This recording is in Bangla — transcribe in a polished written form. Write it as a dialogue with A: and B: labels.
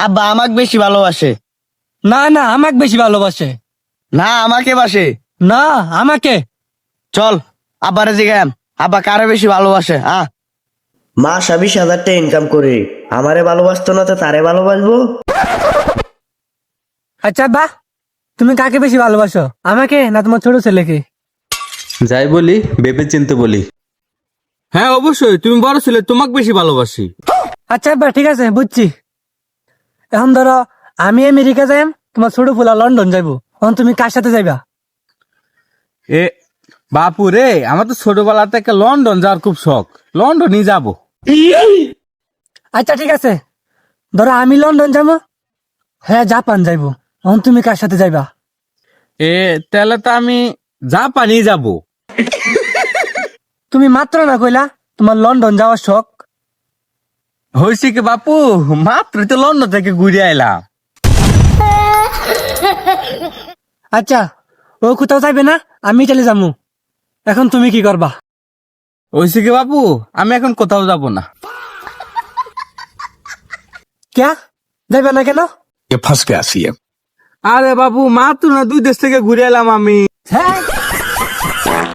A: আব্বা আমাকে বেশি ভালোবাসে।
B: না না, আমাকে বেশি ভালোবাসে।
A: না আমাকে বাসে।
B: না, আমাকে।
A: চল আব্বারে জিগাম, আব্বা কারে বেশি ভালোবাসে।
C: মাস 20,000 টাকা ইনকাম করে আমারে ভালোবাসতো না তো তারে ভালোবাসবো?
B: আচ্ছা বা, তুমি কাকে বেশি ভালোবাসো, আমাকে না তোমার ছোট ছেলেকে?
D: যাই বলি ভেবে চিনতে বলি।
E: হ্যাঁ অবশ্যই, তুমি বড় ছেলে, তোমাকে বেশি ভালোবাসি।
B: আচ্ছা বা, ঠিক আছে, বুঝছি। এখন ধরো আমি আমেরিকা যাইম, তোমার ছোট ফুলা লন্ডন যাইবো, এখন তুমি কার সাথে যাইবা?
E: এ বাপু রে, আমার তো ছোটবেলা থেকে লন্ডন যাওয়ার খুব শখ, লন্ডনই যাব।
B: আচ্ছা ঠিক আছে, ধরো আমি লন্ডন যাবো, হ্যাঁ জাপান যাইবো, এখন তুমি কার সাথে যাইবা?
E: তাহলে তো আমি জাপানই যাব।
B: তুমি মাত্র না কইলা তোমার লন্ডন যাওয়ার শখ।
E: হয়েছে কি বাপু, মাত্র তো লন্ডন থেকে ঘুরে আইলাম।
B: আচ্ছা, ও কোথাও যাইবে না, আমি চলে যাবো, এখন তুমি কি করবা?
E: হয়েছে কি বাপু, আমি এখন কোথাও যাব না।
B: ক্যা যাইবে না কেন?
E: আরে বাবু, মাত্র না 2 দেশ থেকে ঘুরে এলাম আমি।
B: হ্যাঁ